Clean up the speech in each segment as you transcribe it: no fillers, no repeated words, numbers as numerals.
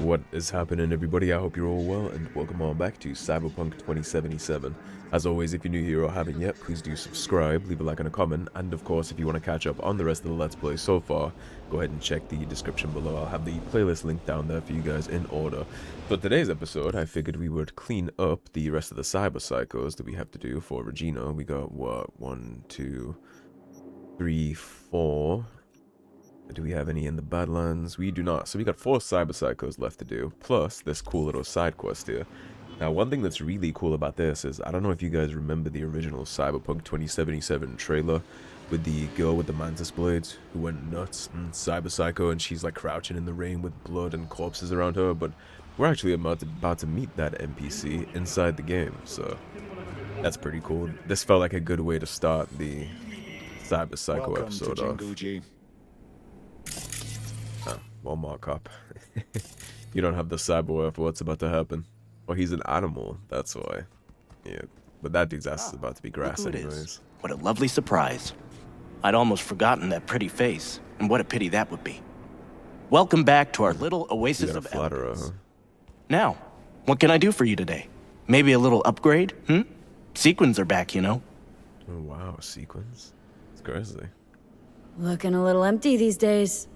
What is happening, everybody? I hope you're all well, and welcome on back to Cyberpunk 2077. As always, if you're new here or haven't yet, please do subscribe, leave a like and a comment, and of course, if you want to catch up on the rest of the Let's Play so far, go ahead and check the description below. I'll have the playlist link down there for you guys in order. For today's episode, I figured we would clean up the rest of the Cyberpsychos that we have to do for Regina. We got, what, 1, 2, 3, 4... Do we have any in the Badlands? We do not. So we got 4 Cyberpsychos left to do, plus this cool little side quest here. Now, one thing that's really cool about this is, I don't know if you guys remember the original Cyberpunk 2077 trailer with the girl with the mantis blades who went nuts in Cyberpsycho, and she's like crouching in the rain with blood and corpses around her, but we're actually about to meet that NPC inside the game, so that's pretty cool. This felt like a good way to start the Cyberpsycho episode off. Oh, well, mark up. You don't have the cyber for what's about to happen. Well, he's an animal, that's why. Yeah, but that dude's ass is about to be grass anyways. What a lovely surprise. I'd almost forgotten that pretty face, and what a pity that would be. Welcome back to our little oasis of elegance. Now, what can I do for you today? Maybe a little upgrade, Sequins are back, you know. Oh, wow, sequins? It's crazy. Looking a little empty these days.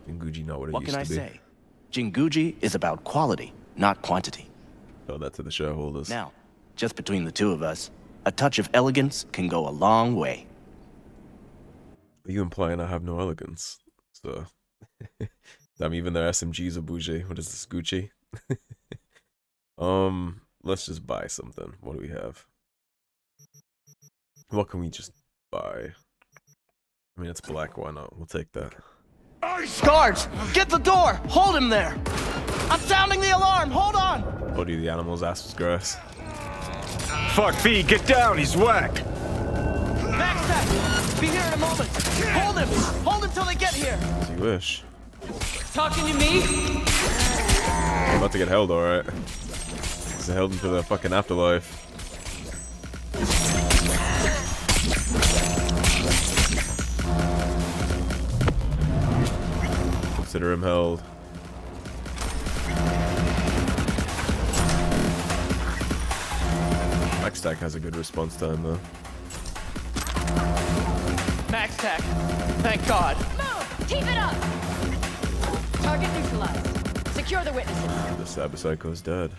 Jinguji not what it What used can I to be. say? Jinguji is about quality, not quantity. Tell that to the shareholders. Now, just between the two of us, a touch of elegance can go a long way. Are you implying I have no elegance? So, damn, even their SMGs are bougie. What is this, Gucci? Let's just buy something. What do we have? What can we just buy? I mean, it's black. Why not? We'll take that. Guards, get the door! Hold him there! I'm sounding the alarm! Hold on! Told you the animal's ass was grass. Fuck V, get down, he's whacked! MaxTac, be here in a moment! Hold him! Hold him till they get here! As you wish. Talking to me? I'm about to get held, alright. He's held into the fucking afterlife. Consider him held. MaxTac has a good response time though. MaxTac. Thank God. Move! Keep it up! Target neutralized. Secure the witnesses. The Cyberpsycho's dead.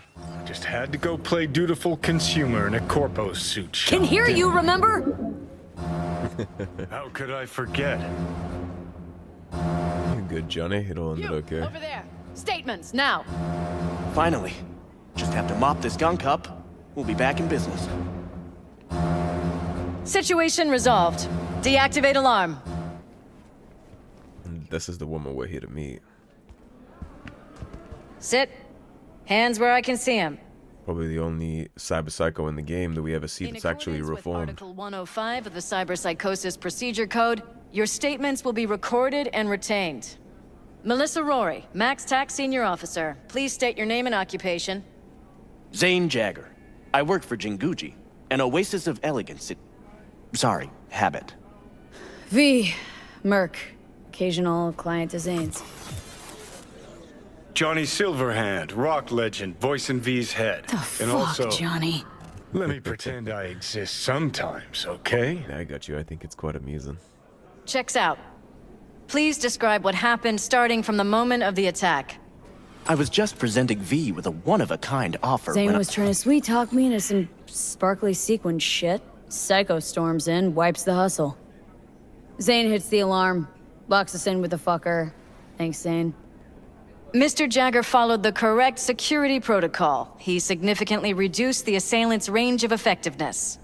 Just had to go play dutiful consumer in a corpo suit. Can hear you, remember? How could I forget? You good, Johnny? It'll end it okay. Over there. Statements, now. Finally. Just have to mop this gunk up. We'll be back in business. Situation resolved. Deactivate alarm. And this is the woman we're here to meet. Sit. Hands where I can see them. Probably the only Cyberpsycho in the game that we ever see that's actually With reformed. Article 105 of the Cyberpsychosis Procedure Code, your statements will be recorded and retained. Melissa Rory, MaxTac Senior Officer. Please state your name and occupation. Zane Jagger. I work for Jinguji, an oasis of elegance. Sorry, habit. V. Merc. Occasional client to Zane's. Johnny Silverhand, rock legend, voice in V's head. The And fuck, also, Johnny? let me pretend I exist sometimes, okay? Yeah, I got you. I think it's quite amusing. Checks out. Please describe what happened starting from the moment of the attack. I was just presenting V with a one-of-a-kind offer Zane when was trying to sweet-talk me into some sparkly sequin shit. Psycho storms in, wipes the hustle. Zane hits the alarm, locks us in with the fucker. Thanks, Zane. Mr. Jagger followed the correct security protocol. He significantly reduced the assailant's range of effectiveness.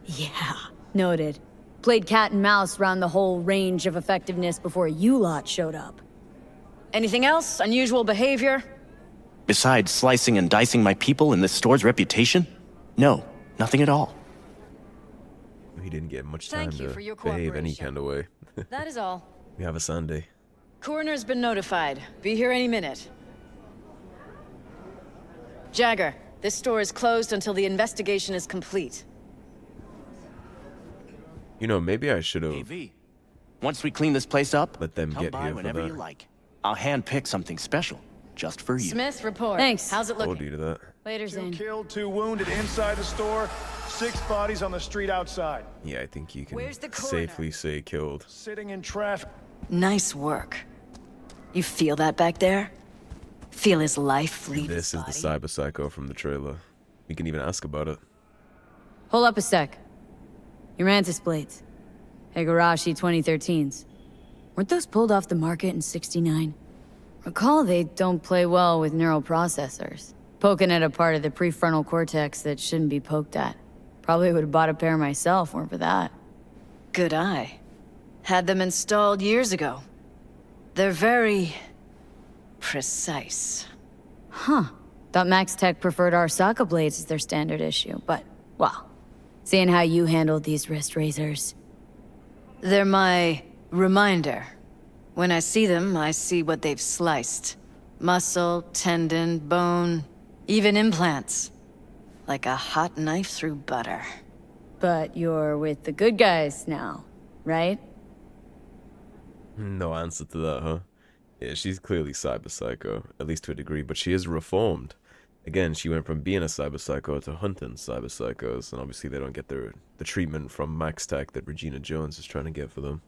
Yeah, noted. Played cat and mouse around the whole range of effectiveness before you lot showed up. Anything else? Unusual behavior? Besides slicing and dicing my people and this store's reputation? No, nothing at all. He didn't get much time Thank you to for your behave any cooperation. kind of way. That is all. We have a Sunday. Coroner's been notified. Be here any minute. Jagger, this store is closed until the investigation is complete. You know, maybe I should Hey, have V. Once we clean this place up, let them come get by here for whenever that. you like. I'll handpick something special. just for you. Smith, report. Thanks. How's it Told looking? you to that. Later, 2 Zane. killed, 2 wounded inside the store, 6 bodies on the street outside. Yeah, I think you can Where's the coroner? safely say killed. Sitting in traffic. Nice work. You feel that back there? Feel his life leave his This is the body? Cyberpsycho from the trailer. We can even ask about it. Hold up a sec. Your mantis blades. Higurashi 2013s. Weren't those pulled off the market in '69? Recall they don't play well with neural processors. Poking at a part of the prefrontal cortex that shouldn't be poked at. Probably would have bought a pair myself, weren't for that. Good eye. Had them installed years ago. They're very precise. Huh. Thought MaxTac preferred Arasaka blades as their standard issue, but, well, seeing how you handled these wrist razors. They're my reminder. When I see them, I see what they've sliced. Muscle, tendon, bone, even implants. Like a hot knife through butter. But you're with the good guys now, right? No answer to that, huh? Yeah, she's clearly Cyberpsycho, at least to a degree, but she is reformed. Again, she went from being a Cyberpsycho to hunting Cyberpsychos, and obviously they don't get the treatment from MaxTac that Regina Jones is trying to get for them.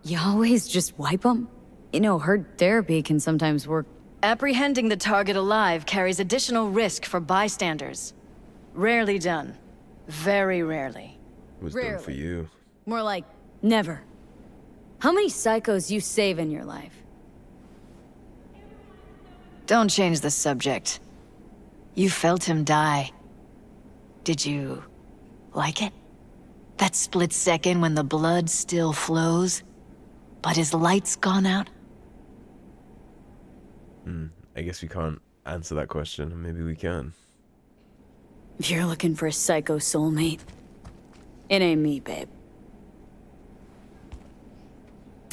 You always just wipe them? You know, her therapy can sometimes work. Apprehending the target alive carries additional risk for bystanders. Rarely done. Very rarely. It was done for Rarely. you. More like, never. How many psychos you save in your life? Don't change the subject. You felt him die. Did you like it? That split second when the blood still flows, but his light's gone out? I guess we can't answer that question. Maybe we can. If you're looking for a psycho soulmate, it ain't me, babe.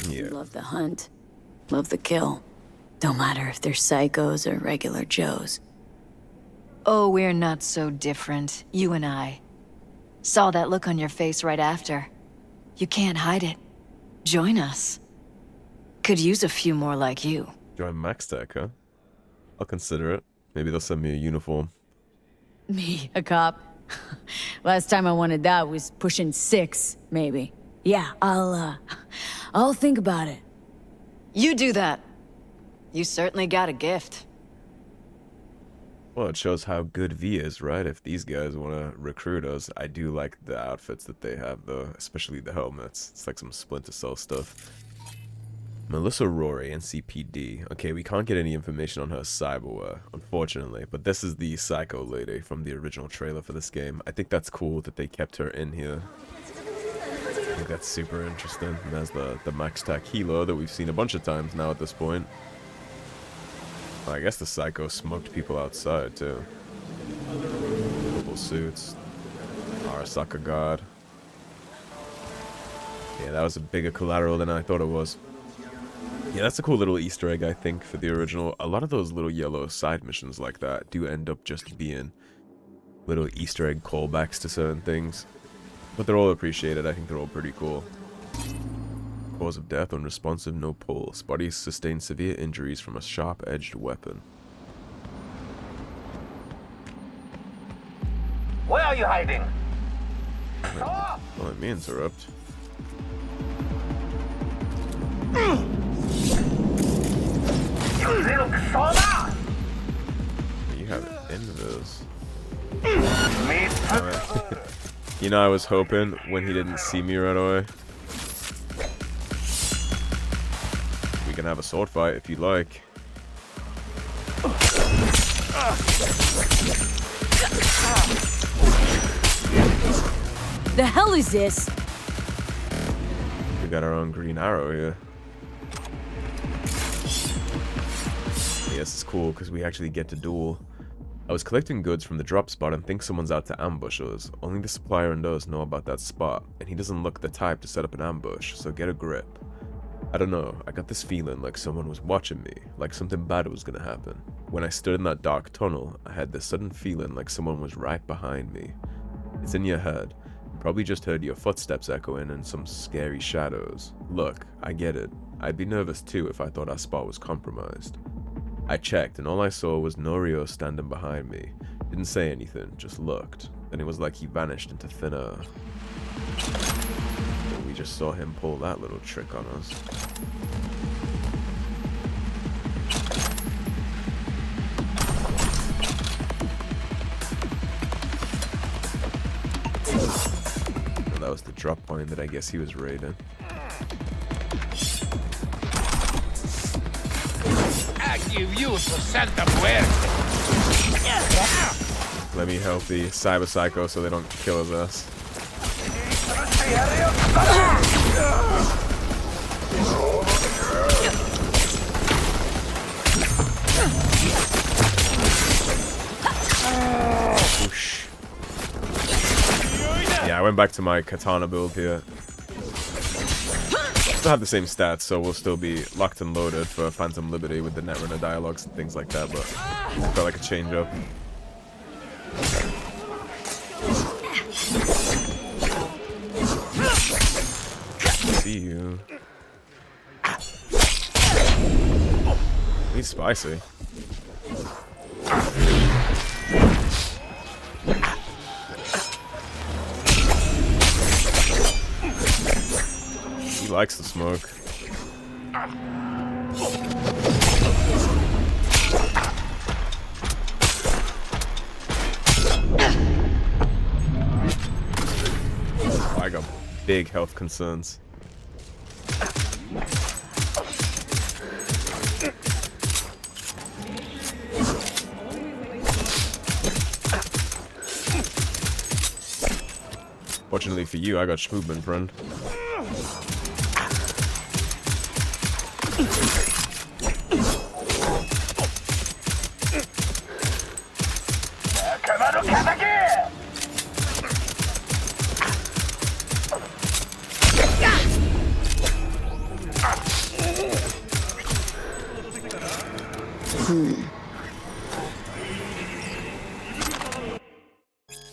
Yeah. Love the hunt. Love the kill. Don't matter if they're psychos or regular Joes. Oh, we're not so different, you and I. Saw that look on your face right after. You can't hide it. Join us. Could use a few more like you. Join MaxTac, huh? I'll consider it. Maybe they'll send me a uniform. Me, a cop. Last time I wanted that was pushing 6, maybe. Yeah, I'll think about it. You do that. You certainly got a gift. Well, it shows how good V is, right? If these guys want to recruit us, I do like the outfits that they have, though, especially the helmets. It's like some Splinter Cell stuff. Melissa Rory, NCPD. Okay, we can't get any information on her cyberware, unfortunately, but this is the Psycho lady from the original trailer for this game. I think that's cool that they kept her in here. I think that's super interesting. And there's the MaxTac Hilo that we've seen a bunch of times now at this point. Well, I guess the Psycho smoked people outside, too. Purple suits. Arasaka God. Yeah, that was a bigger collateral than I thought it was. Yeah, that's a cool little Easter egg, I think, for the original. A lot of those little yellow side missions like that do end up just being little Easter egg callbacks to certain things. But they're all appreciated. I think they're all pretty cool. Cause of death, unresponsive, no pulse. Body sustained severe injuries from a sharp-edged weapon. Where are you hiding? Don't let me interrupt. You little soda! You have invis. Me too. You know, I was hoping when he didn't see me right away. We can have a sword fight if you like. The hell is this? We got our own green arrow here. Yes, it's cool because we actually get to duel. I was collecting goods from the drop spot and think someone's out to ambush us. Only the supplier and us know about that spot, and he doesn't look the type to set up an ambush, so get a grip. I don't know, I got this feeling like someone was watching me, like something bad was gonna happen. When I stood in that dark tunnel, I had this sudden feeling like someone was right behind me. It's in your head. You probably just heard your footsteps echoing in some scary shadows. Look, I get it. I'd be nervous too if I thought our spot was compromised. I checked, and all I saw was Norio standing behind me. Didn't say anything, just looked. Then it was like he vanished into thin air. But we just saw him pull that little trick on us. And that was the drop point that I guess he was raiding. Give you Santa Muerte. Let me help the Cyberpsycho so they don't kill his ass. Whoosh. Yeah, I went back to my katana build here. Still have the same stats, so we'll still be locked and loaded for Phantom Liberty with the Netrunner dialogues and things like that, but I felt like a change up. See you. He's spicy. He likes the smoke. I got big health concerns. Fortunately for you, I got Schmoobman, friend.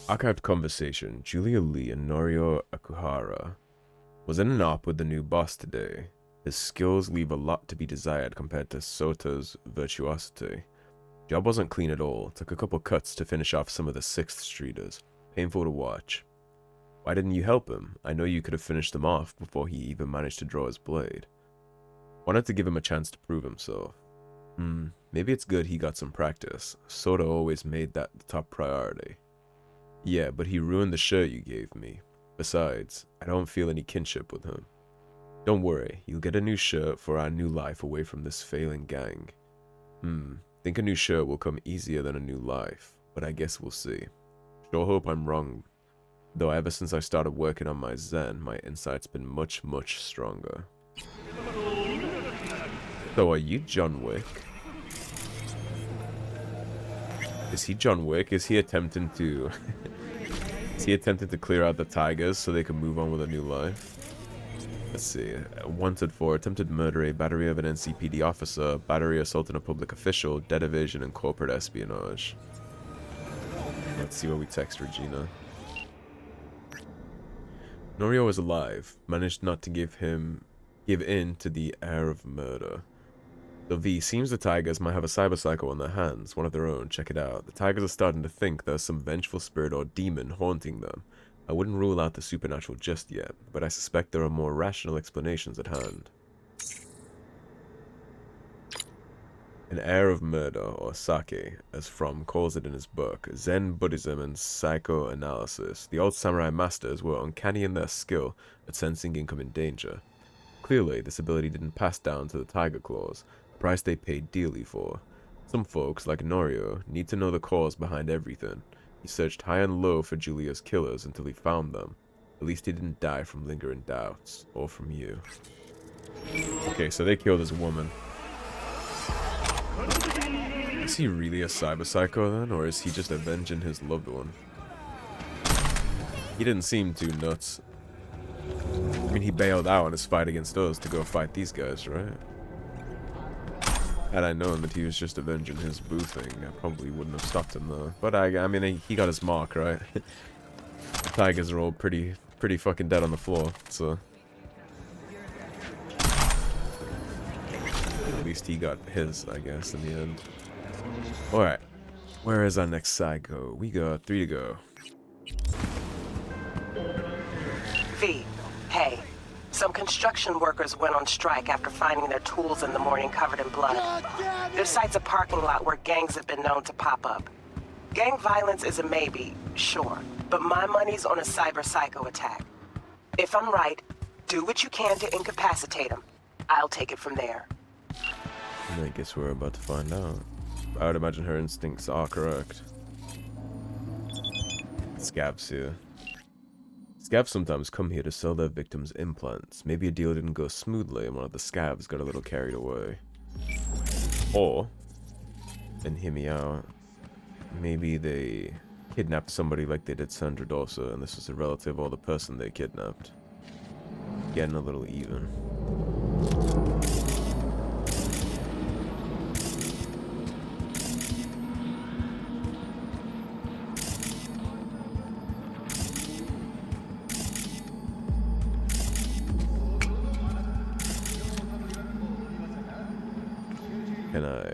Archived conversation. Julia Lee and Norio Akuhara was in an op with the new boss today. His skills leave a lot to be desired compared to Sota's virtuosity. Job wasn't clean at all. Took a couple cuts to finish off some of the 6th Streeters. Painful to watch. Why didn't you help him? I know you could have finished them off before he even managed to draw his blade. Wanted to give him a chance to prove himself. Maybe it's good he got some practice. Sota always made that the top priority. Yeah, but he ruined the shirt you gave me. Besides, I don't feel any kinship with him. Don't worry, you'll get a new shirt for our new life away from this failing gang. Think a new shirt will come easier than a new life, but I guess we'll see. Sure hope I'm wrong, though ever since I started working on my Zen, my insight's been much, much stronger. So are you John Wick? Is he John Wick? Is he attempting to... Is he attempting to clear out the tigers so they can move on with a new life? Let's see. Wanted for attempted murder, a battery of an NCPD officer, battery assaulting a public official, debt evasion, and corporate espionage. Let's see what we text Regina. Norio is alive. Managed not to give in to the air of murder. So V, seems the Tigers might have a Cyberpsycho on their hands, one of their own. Check it out. The Tigers are starting to think there's some vengeful spirit or demon haunting them. I wouldn't rule out the supernatural just yet, but I suspect there are more rational explanations at hand. An air of murder, or sake, as Fromm calls it in his book, Zen Buddhism and Psychoanalysis. The old samurai masters were uncanny in their skill at sensing incoming danger. Clearly, this ability didn't pass down to the Tiger Claws, a price they paid dearly for. Some folks, like Norio, need to know the cause behind everything. He searched high and low for Julia's killers until he found them. At least he didn't die from lingering doubts, or from you. Okay, so they killed his woman. Is he really a Cyberpsycho then, or is he just avenging his loved one? He didn't seem too nuts. I mean, he bailed out on his fight against us to go fight these guys, right? Had I known that he was just avenging his boo thing, I probably wouldn't have stopped him though. But I mean, he got his mark, right? The Tigers are all pretty fucking dead on the floor, so... At least he got his, I guess, in the end. Alright. Where is our next psycho? We got 3 to go. V, hey. Some construction workers went on strike after finding their tools in the morning covered in blood. Their site's a parking lot where gangs have been known to pop up. Gang violence is a maybe, sure, but my money's on a Cyberpsycho attack. If I'm right, do what you can to incapacitate them. I'll take it from there. I guess we're about to find out. I would imagine her instincts are correct. Scav's here. Scavs sometimes come here to sell their victims implants. Maybe a deal didn't go smoothly and one of the scavs got a little carried away. Or, and hear me out, maybe they kidnapped somebody like they did Sandra Dorsa and this is a relative or the person they kidnapped. Getting a little even. Can I...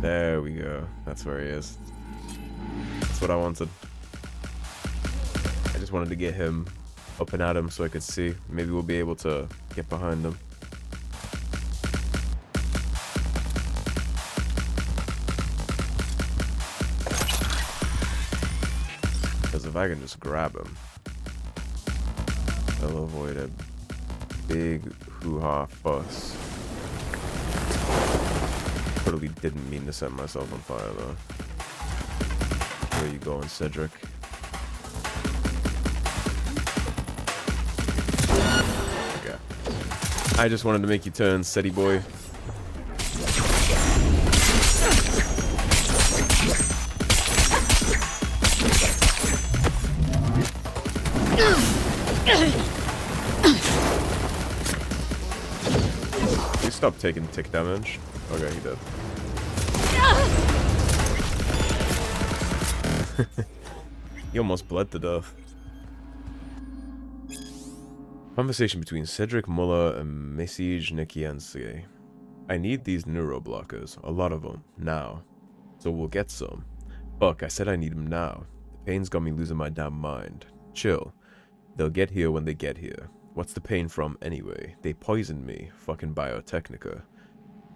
There we go. That's where he is. That's what I wanted. I just wanted to get him up and at him so I could see. Maybe we'll be able to get behind him. Because if I can just grab him, I'll avoid a big hoo-ha fuss. Totally didn't mean to set myself on fire though. Where you going, Cedric? Okay. I just wanted to make you turn, steady boy. He stopped taking tick damage. Okay, he did. He almost bled to death. Conversation between Cedric, Muller, and Message Nikiansi. I need these neuroblockers, a lot of them, now. So we'll get some. Fuck, I said I need them now. The pain's got me losing my damn mind. Chill. They'll get here when they get here. What's the pain from anyway? They poisoned me, fucking Biotechnica.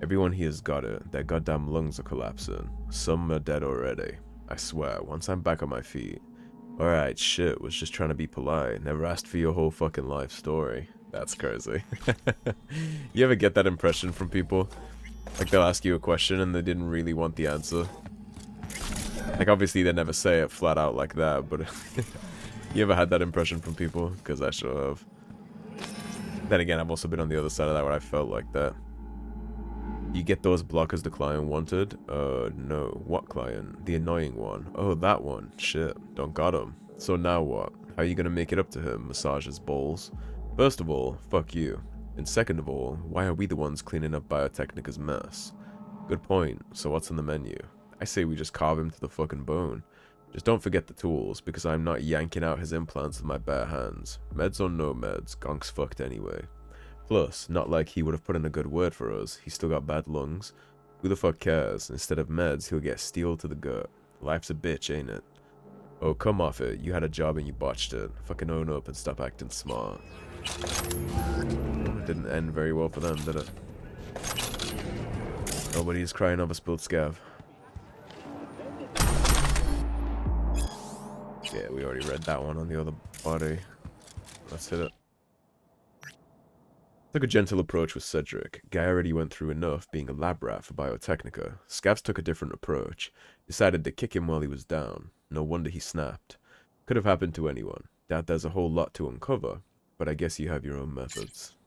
Everyone here's got it. Their goddamn lungs are collapsing. Some are dead already. I swear, once I'm back on my feet. Alright, shit, was just trying to be polite. Never asked for your whole fucking life story. That's crazy. You ever get that impression from people? Like they'll ask you a question and they didn't really want the answer. Like obviously they never say it flat out like that, but you ever had that impression from people? Because I sure have. Then again, I've also been on the other side of that where I felt like that. You get those blockers the client wanted? No. What client? The annoying one. Oh, that one. Shit. Don't got him. So now what? How are you gonna make it up to him? Massage his balls? First of all, fuck you. And second of all, why are we the ones cleaning up Biotechnica's mess? Good point. So what's on the menu? I say we just carve him to the fucking bone. Just don't forget the tools, because I'm not yanking out his implants with my bare hands. Meds or no meds, Gonk's fucked anyway. Plus, not like he would have put in a good word for us. He's still got bad lungs. Who the fuck cares? Instead of meds, he'll get steel to the gut. Life's a bitch, ain't it? Oh, come off it. You had a job and you botched it. Fucking own up and stop acting smart. It didn't end very well for them, did it? Nobody's crying over spilled scav. Yeah, we already read that one on the other body. Let's hit it. Took a gentle approach with Cedric. Guy already went through enough being a lab rat for Biotechnica. Scavs took a different approach. Decided to kick him while he was down. No wonder he snapped. Could have happened to anyone. Doubt there's a whole lot to uncover, but I guess you have your own methods.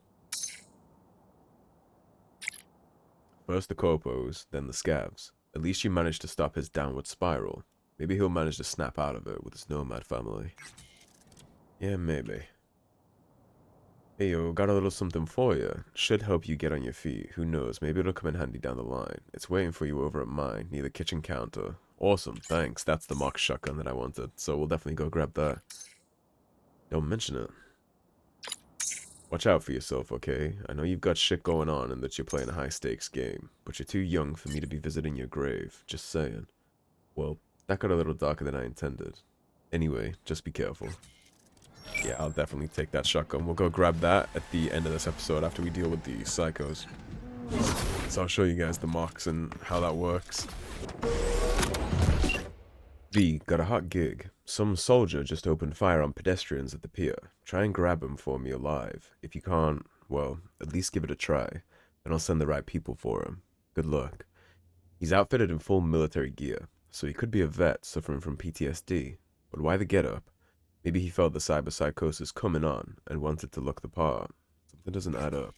First the corpos, then the scavs. At least you managed to stop his downward spiral. Maybe he'll manage to snap out of it with his nomad family. Yeah, maybe. Hey yo, got a little something for you. Should help you get on your feet. Who knows, maybe it'll come in handy down the line. It's waiting for you over at mine, near the kitchen counter. Awesome, thanks. That's the Mox Shotgun that I wanted, so we'll definitely go grab that. Don't mention it. Watch out for yourself, okay? I know you've got shit going on and that you're playing a high-stakes game, but you're too young for me to be visiting your grave. Just saying. Well, that got a little darker than I intended. Anyway, just be careful. Yeah, I'll definitely take that shotgun. We'll go grab that at the end of this episode after we deal with the psychos. So I'll show you guys the Mox and how that works. V, got a hot gig. Some soldier just opened fire on pedestrians at the pier. Try and grab him for me alive. If you can't, well, at least give it a try. Then I'll send the right people for him. Good luck. He's outfitted in full military gear, so he could be a vet suffering from PTSD. But why the getup? Maybe he felt the cyberpsychosis coming on and wanted to look the part. Something doesn't add up.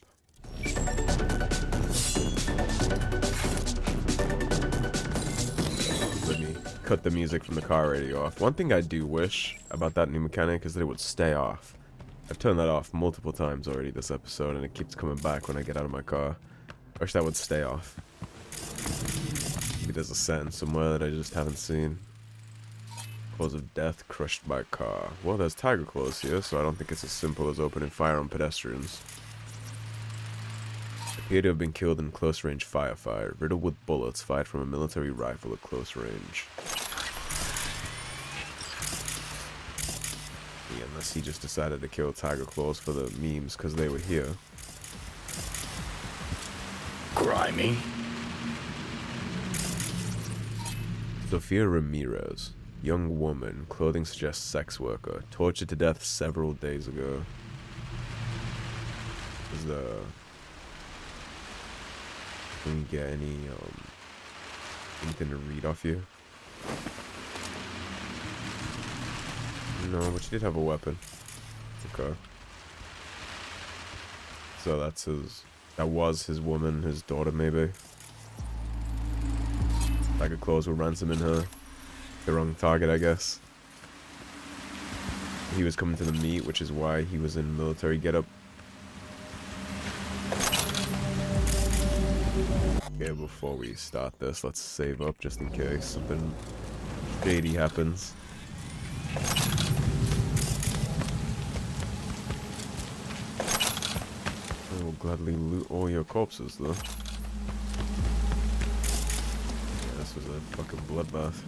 Let me cut the music from the car radio off. One thing I do wish about that new mechanic is that it would stay off. I've turned that off multiple times already this episode, and it keeps coming back when I get out of my car. I wish that would stay off. Maybe there's a setting somewhere that I just haven't seen. Cause of death, crushed by car. Well, there's tiger claws here, so I don't think it's as simple as opening fire on pedestrians. Appear to have been killed in close-range firefight, riddled with bullets fired from a military rifle at close range. Yeah, unless he just decided to kill tiger claws for the memes because they were here. Grimy. Sophia Ramirez. Young woman, clothing suggests sex worker, tortured to death several days ago. Is the... Can we get anything to read off you? No, but she did have a weapon. Okay. So that's his... That was his woman, his daughter maybe. Tiger claws were ransoming her. The wrong target, I guess. He was coming to the meet, which is why he was in military getup. Okay, before we start this, let's save up just in case something shady happens. I will gladly loot all your corpses, though. Yeah, this was a fucking bloodbath.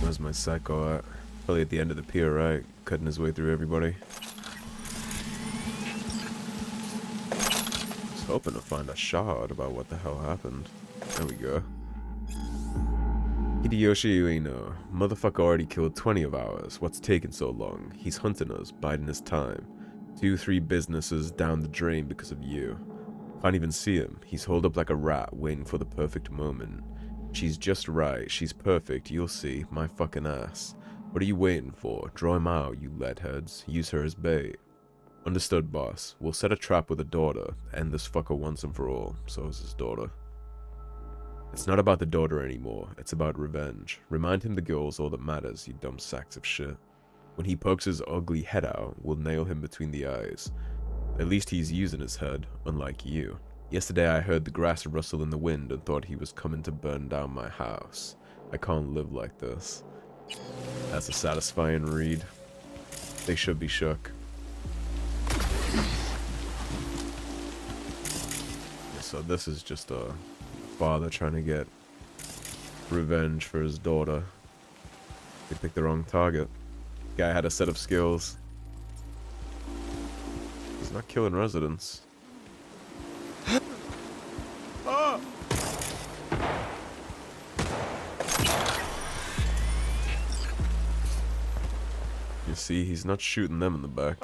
Where's my psycho at? Probably at the end of the pier, right? Cutting his way through everybody. Just hoping to find a shard about what the hell happened. There we go. Hideyoshi Ueno. Motherfucker already killed 20 of ours. What's taking so long? He's hunting us, biding his time. 2-3 businesses down the drain because of you. Can't even see him. He's holed up like a rat, waiting for the perfect moment. She's just right. She's perfect. You'll see. My fucking ass. What are you waiting for? Draw him out, you leadheads. Use her as bait. Understood, boss. We'll set a trap with a daughter. End this fucker once and for all. So is his daughter. It's not about the daughter anymore. It's about revenge. Remind him the girl's all that matters, you dumb sacks of shit. When he pokes his ugly head out, we'll nail him between the eyes. At least he's using his head, unlike you. Yesterday I heard the grass rustle in the wind and thought he was coming to burn down my house. I can't live like this. That's a satisfying read. They should be shook. So this is just a father trying to get revenge for his daughter. They picked the wrong target. Guy had a set of skills. He's not killing residents. You see, he's not shooting them in the back.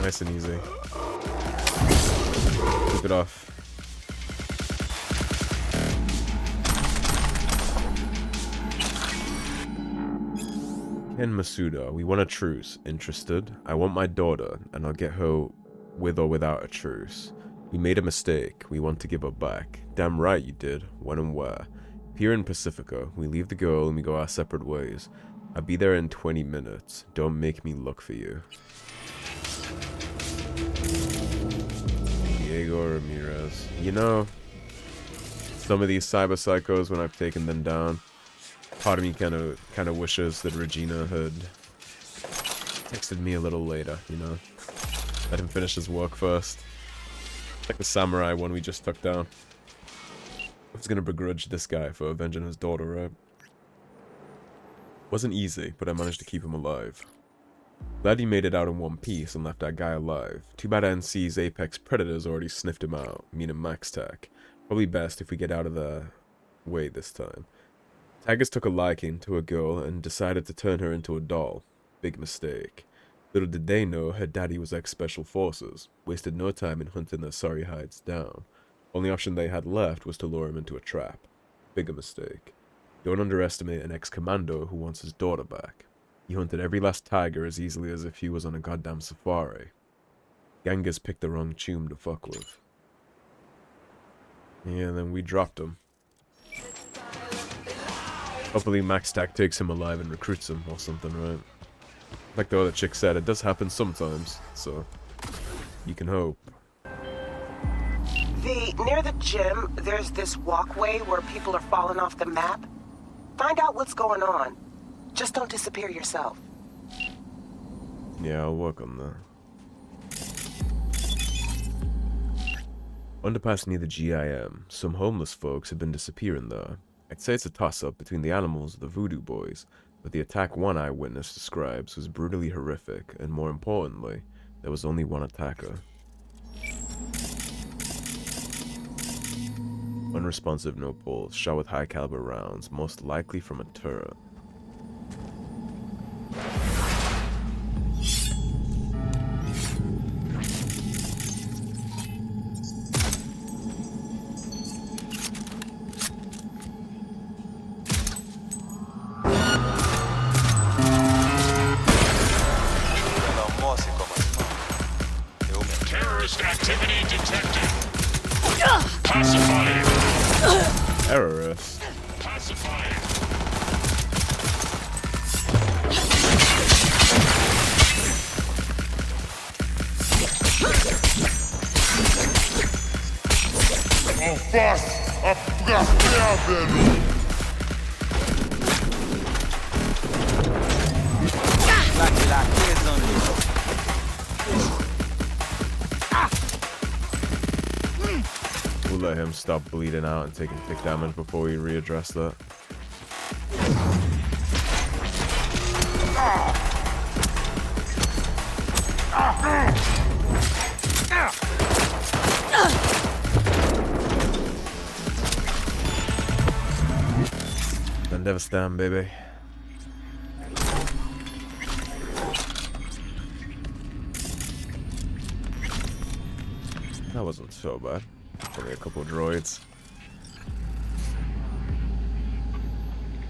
Nice and easy. Keep it off. Ken Masuda, we want a truce. Interested? I want my daughter, and I'll get her with or without a truce. We made a mistake. We want to give her back. Damn right you did. When and where? Here in Pacifica, we leave the girl and we go our separate ways. I'll be there in 20 minutes. Don't make me look for you. Diego Ramirez. You know, some of these cyberpsychos, when I've taken them down, part of me kind of wishes that Regina had texted me a little later, you know? Let him finish his work first. Like the samurai one we just took down. I was gonna begrudge this guy for avenging his daughter, right? Wasn't easy, but I managed to keep him alive. Glad he made it out in one piece and left that guy alive. Too bad NC's apex predators already sniffed him out, meaning MaxTac. Probably best if we get out of the way this time. Taggers took a liking to a girl and decided to turn her into a doll. Big mistake. Little did they know her daddy was ex-special forces. Wasted no time in hunting their sorry hides down. Only option they had left was to lure him into a trap. Bigger mistake. Don't underestimate an ex-commando who wants his daughter back. He hunted every last tiger as easily as if he was on a goddamn safari. Genghis picked the wrong tune to fuck with. Yeah, then we dropped him. Hopefully MaxTac takes him alive and recruits him or something, right? Like the other chick said, it does happen sometimes, so you can hope. Near the gym, there's this walkway where people are falling off the map. Find out what's going on. Just don't disappear yourself. Yeah, I'll work on that. Underpass near the GIM. Some homeless folks have been disappearing there. I'd say it's a toss-up between the animals and the voodoo boys, but the attack one eyewitness describes was brutally horrific, and more importantly, there was only one attacker. Unresponsive, no pulse, shot with high caliber rounds, most likely from a turret. Terrorist activity detected. Pacifying. Terrorist. Pacifying. We'll let him stop bleeding out and taking tick damage before we readdress that. Then never stand, baby. That wasn't so bad. Only a couple of droids.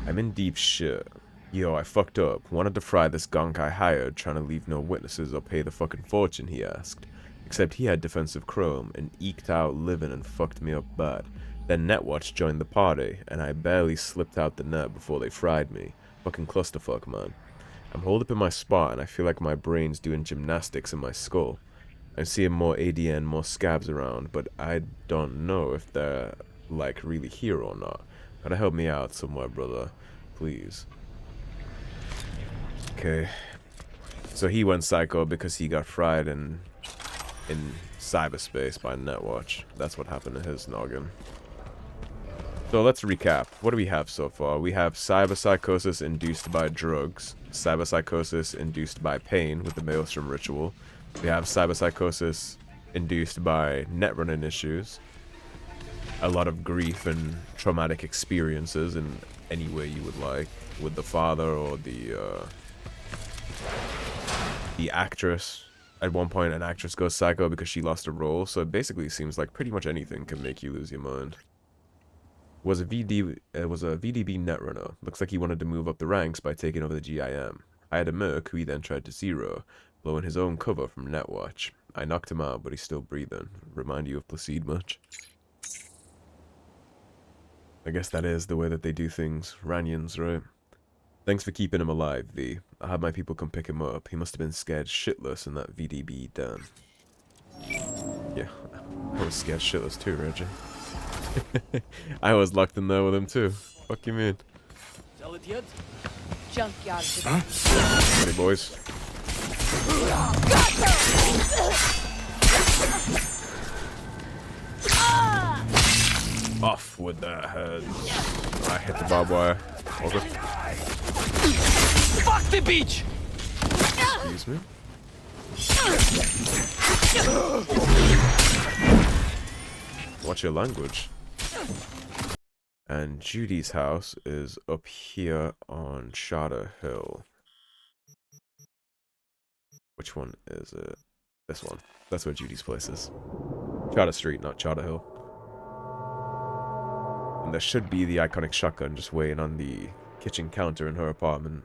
I'm in deep shit. Yo, I fucked up. Wanted to fry this gonk I hired, trying to leave no witnesses or pay the fucking fortune he asked. Except he had defensive chrome and eked out living and fucked me up bad. Then Netwatch joined the party, and I barely slipped out the net before they fried me. Fucking clusterfuck, man. I'm holed up in my spot, and I feel like my brain's doing gymnastics in my skull. I'm seeing more ADN, more scabs around, but I don't know if they're, like, really here or not. Gotta help me out somewhere, brother. Please. Okay. So he went psycho because he got fried in cyberspace by Netwatch. That's what happened to his noggin. So let's recap. What do we have so far? We have cyberpsychosis induced by drugs, cyberpsychosis induced by pain with the Maelstrom ritual. We have cyberpsychosis induced by net running issues, a lot of grief and traumatic experiences in any way you would like, with the father or the actress. At one point, an actress goes psycho because she lost a role, so it basically seems like pretty much anything can make you lose your mind. Was a VDB netrunner. Looks like he wanted to move up the ranks by taking over the GIM. I had a merc who he then tried to zero, blowing his own cover from Netwatch. I knocked him out, but he's still breathing. Remind you of Placide much? I guess that is the way that they do things. Ranians, right? Thanks for keeping him alive, V. I had my people come pick him up. He must have been scared shitless in that VDB den. Yeah, I was scared shitless too, Reggie. I was locked in there with him too. Fuck you mean? Sell it yet? Junkyard. Huh? Ready, boys? Off with their heads. I hit the barbed wire. Okay. Fuck the beach! Excuse me? Watch your language. And Judy's house is up here on Charter Hill. Which one is it? This one. That's where Judy's place is. Charter Street, not Charter Hill. And there should be the iconic shotgun just waiting on the kitchen counter in her apartment.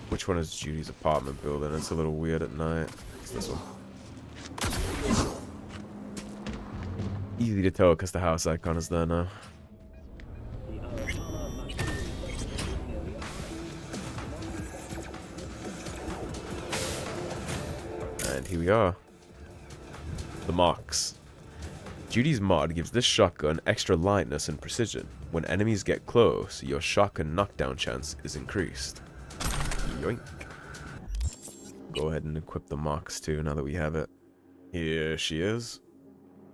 Which one is Judy's apartment building? It's a little weird at night. It's this one. Easy to tell because the house icon is there now. And here we are. The Mox. Judy's mod gives this shotgun extra lightness and precision. When enemies get close, your shotgun knockdown chance is increased. Yoink. Go ahead and equip the Mox too now that we have it. Here she is.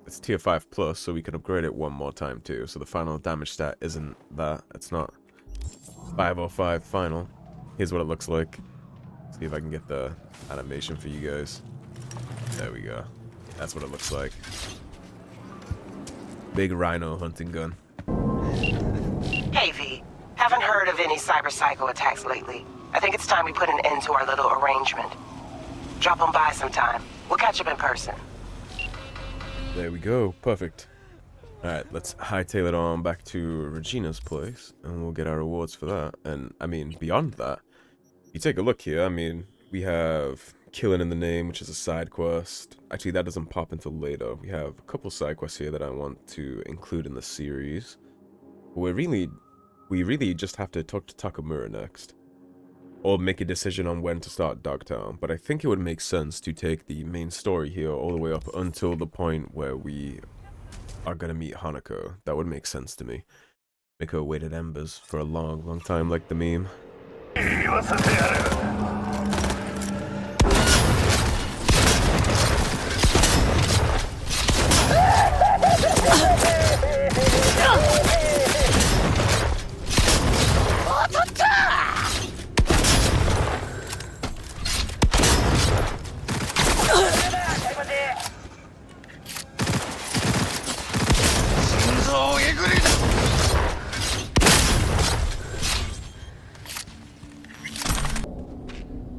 It's tier 5 plus, so we can upgrade it one more time too. So the final damage stat isn't that. It's not 505 final. Here's what it looks like. See if I can get the animation for you guys. There we go. That's what it looks like. Big rhino hunting gun. Hey V, haven't heard of any Cyberpsycho attacks lately. I think it's time we put an end to our little arrangement. Drop on by sometime. We'll catch up in person. There we go. Perfect. Alright, let's hightail it on back to Regina's place, and we'll get our rewards for that. And, I mean, beyond that, you take a look here, I mean, we have Killing in the Name, which is a side quest. Actually, that doesn't pop until later. We have a couple side quests here that I want to include in the series. We really just have to talk to Takamura next. Or make a decision on when to start Dogtown. But I think it would make sense to take the main story here all the way up until the point where we are gonna meet Hanako. That would make sense to me. Make her wait at Embers for a long, long time like the meme.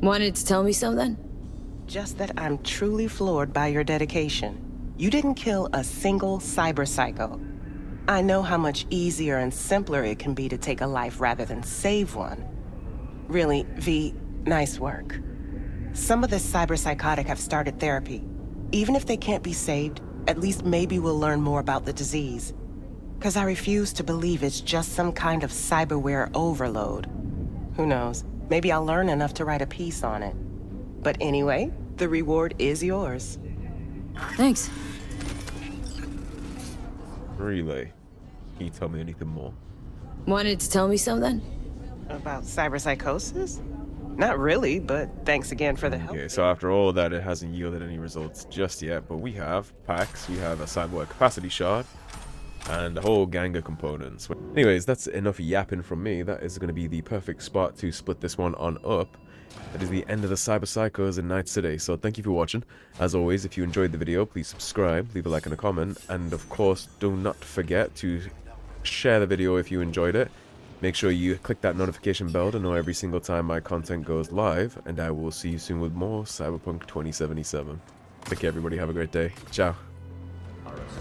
Wanted to tell me something? Just that I'm truly floored by your dedication. You didn't kill a single cyberpsycho. I know how much easier and simpler it can be to take a life rather than save one. Really, V, nice work. Some of the cyberpsychotic have started therapy. Even if they can't be saved, at least maybe we'll learn more about the disease. 'Cause I refuse to believe it's just some kind of cyberware overload. Who knows? Maybe I'll learn enough to write a piece on it. But anyway, the reward is yours. Thanks. Relay. Can you tell me anything more? Wanted to tell me something? About cyberpsychosis? Not really, but thanks again for the help. Okay, so after all of that, it hasn't yielded any results just yet, but we have packs, we have a cyborg capacity shard, and a whole gang of components. Anyways, that's enough yapping from me. That is going to be the perfect spot to split this one on up. That is the end of the Cyberpsychos in Night City. So thank you for watching. As always, if you enjoyed the video, please subscribe, leave a like and a comment, and of course, do not forget to share the video if you enjoyed it. Make sure you click that notification bell to know every single time my content goes live, and I will see you soon with more Cyberpunk 2077. Take care, everybody. Have a great day. Ciao.